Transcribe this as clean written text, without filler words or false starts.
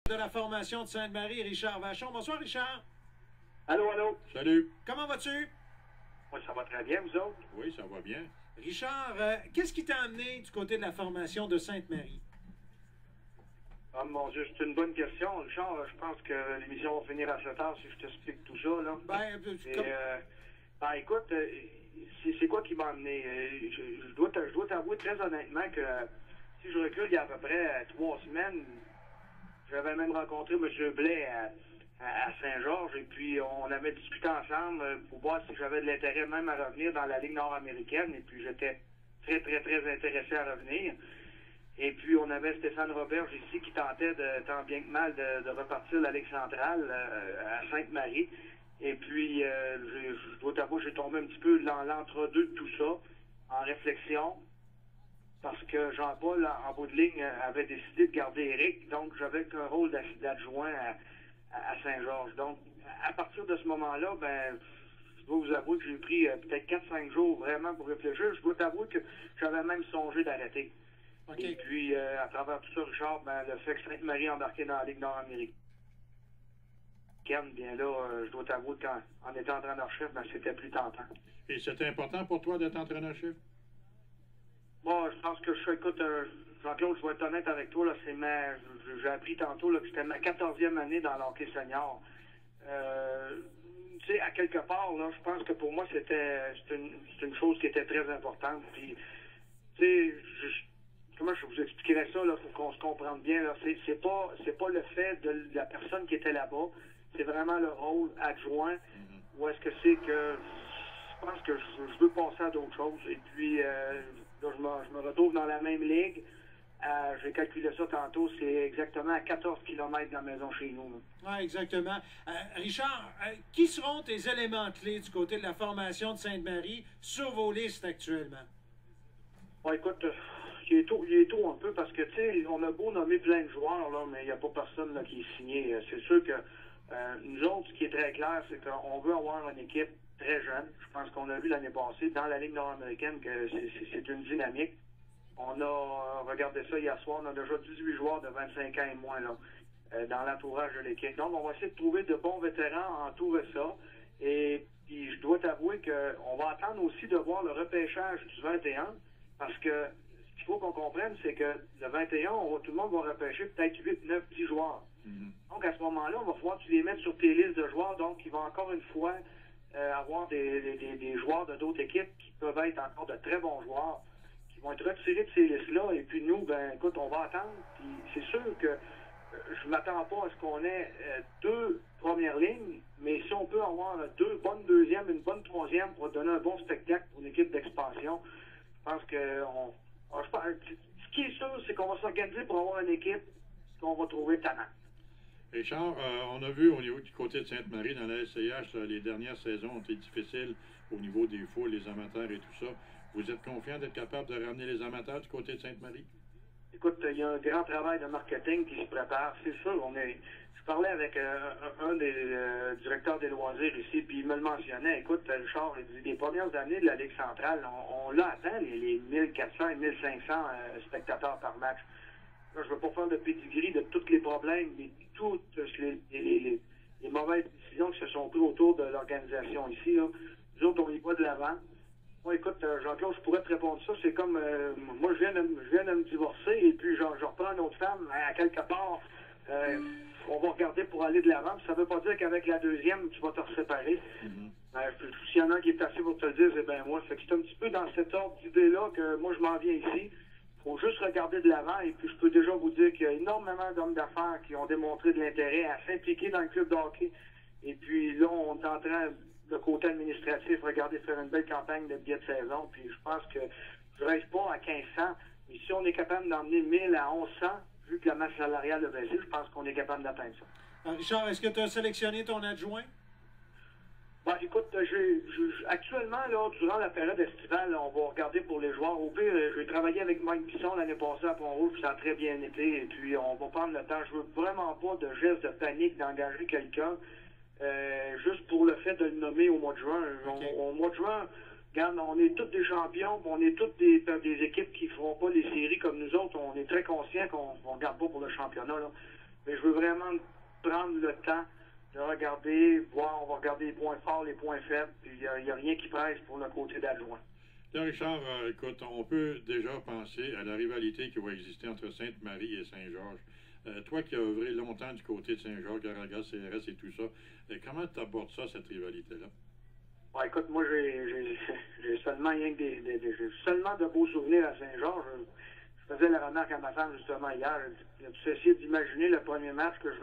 De la formation de Sainte-Marie, Richard Vachon. Bonsoir, Richard. Allô, allô. Salut. Comment vas-tu? Moi, ça va très bien, vous autres? Oui, ça va bien. Richard, qu'est-ce qui t'a amené du côté de la formation de Sainte-Marie? Ah, mon Dieu, c'est une bonne question. Richard, je pense que l'émission va finir à 7 heures si je t'explique tout ça, là. Écoute, c'est quoi qui m'a amené? Je dois t'avouer très honnêtement que si je recule il y a à peu près 3 semaines, j'avais même rencontré M. Blais à Saint-Georges et puis on avait discuté ensemble pour voir si j'avais de l'intérêt même à revenir dans la Ligue nord-américaine et puis j'étais très, très, très intéressé à revenir. Et puis on avait Stéphane Roberge ici qui tentait tant bien que mal de repartir la Ligue centrale à Sainte-Marie. Et puis je dois t'avouer, j'ai tombé un petit peu dans l'entre-deux de tout ça, en réflexion. Parce que Jean-Paul, en bout de ligne, avait décidé de garder Éric, donc j'avais qu'un rôle d'adjoint à Saint-Georges. Donc, à partir de ce moment-là, ben, je dois vous avouer que j'ai pris peut-être 4-5 jours vraiment pour réfléchir. Je dois t'avouer que j'avais même songé d'arrêter. Okay. Et puis, à travers tout ça, Richard, ben, le fait que Sainte-Marie embarquait dans la Ligue nord-américaine, bien là, je dois t'avouer qu'en étant entraîneur-chef, ben, c'était plus tentant. Et c'était important pour toi d'être entraîneur-chef? Bon, je pense que écoute, Jean-Claude, je vais être honnête avec toi, là, j'ai appris tantôt là, que c'était ma 14e année dans l'hockey senior. Tu sais, à quelque part, là, je pense que pour moi, c'est une chose qui était très importante. Puis, tu sais, comment je vous expliquerais ça, là, pour qu'on se comprenne bien, là, c'est pas le fait de la personne qui était là-bas, c'est vraiment le rôle adjoint, ou est-ce que c'est que je pense que je veux passer à d'autres choses. Et puis, là, je me retrouve dans la même ligue. J'ai calculé ça tantôt, c'est exactement à 14 km de la maison chez nous. Oui, exactement. Richard, qui seront tes éléments clés du côté de la formation de Sainte-Marie sur vos listes actuellement? Bon, écoute, il est tôt un peu parce que, tu sais, on a beau nommer plein de joueurs, là, mais il n'y a pas personne là, qui est signé. C'est sûr que nous autres, ce qui est très clair, c'est qu'on veut avoir une équipe très jeune. Je pense qu'on a vu l'année passée dans la Ligue nord-américaine que c'est une dynamique. On a regardé ça hier soir, on a déjà 18 joueurs de 25 ans et moins là, dans l'entourage de l'équipe. Donc, on va essayer de trouver de bons vétérans en tout ça. Et puis, je dois t'avouer qu'on va attendre aussi de voir le repêchage du 21, parce que ce qu'il faut qu'on comprenne, c'est que le 21, tout le monde va repêcher peut-être 8, 9, 10 joueurs. Donc, à ce moment-là, on va pouvoir tu les mettre sur tes listes de joueurs. Donc, il va encore une fois avoir des joueurs de d'autres équipes qui peuvent être encore de très bons joueurs, qui vont être retirés de ces listes-là. Et puis nous, ben écoute, on va attendre. Puis c'est sûr que je m'attends pas à ce qu'on ait 2 premières lignes, mais si on peut avoir 2 bonnes deuxièmes, une bonne troisième pour donner un bon spectacle pour une équipe d'expansion, je pense que ce qui est sûr, c'est qu'on va s'organiser pour avoir une équipe qu'on va trouver talent. Richard, on a vu au niveau du côté de Sainte-Marie, dans la SCH, les dernières saisons ont été difficiles au niveau des foules, les amateurs et tout ça. Vous êtes confiant d'être capable de ramener les amateurs du côté de Sainte-Marie? Écoute, il y a un grand travail de marketing qui se prépare, c'est sûr. Je parlais avec un des directeurs des loisirs ici, puis il me le mentionnait. Écoute, Richard, il dit, les premières années de la Ligue centrale, on l'a atteint, les 1400 et 1500 spectateurs par match. Là, je ne veux pas faire de pedigree de tous les problèmes, mais toutes les mauvaises décisions qui se sont prises autour de l'organisation ici. Là. Nous autres, on y va de l'avant. Moi, écoute, Jean-Claude, je pourrais te répondre ça. C'est comme, moi, je viens de me divorcer et puis je reprends une autre femme. À quelque part, on va regarder pour aller de l'avant. Ça ne veut pas dire qu'avec la deuxième, tu vas te séparer. S'il y en a un qui est assez pour te le dire, c'est bien moi. Fait que c'est un petit peu dans cet ordre d'idée-là que moi, je m'en viens ici. Il faut juste regarder de l'avant et puis je peux déjà vous dire qu'il y a énormément d'hommes d'affaires qui ont démontré de l'intérêt à s'impliquer dans le club de hockey. Et puis là, on est en train, le côté administratif, regarder faire une belle campagne de billets de saison. Puis je pense que je ne reste pas à 1500, mais si on est capable d'emmener 1000 à 1100, vu que la masse salariale a baissé, je pense qu'on est capable d'atteindre ça. Richard, est-ce que tu as sélectionné ton adjoint? Bon, écoute, actuellement, là, durant la période estivale, on va regarder pour les joueurs. Au pire, j'ai travaillé avec Mike Bisson l'année passée à Pont-Rouge, puis ça a très bien été. Et puis, on va prendre le temps. Je veux vraiment pas de geste de panique d'engager quelqu'un juste pour le fait de le nommer au mois de juin. Okay. Au mois de juin, regarde, on est tous des champions, on est toutes des équipes qui ne feront pas les séries comme nous autres. On est très conscients qu'on ne regarde pas pour le championnat, là. Mais je veux vraiment prendre le temps de regarder, voir, on va regarder les points forts, les points faibles, puis il n'y a rien qui presse pour le côté d'adjoint. Là, Richard, écoute, on peut déjà penser à la rivalité qui va exister entre Sainte-Marie et Saint-Georges. Toi qui as œuvré longtemps du côté de Saint-Georges, Garaga, CRS et tout ça, comment tu abordes ça, cette rivalité-là? Bon, écoute, moi, j'ai seulement j'ai seulement de beaux souvenirs à Saint-Georges. Je faisais la remarque à ma femme, justement, hier. J'ai essayé d'imaginer le premier match que je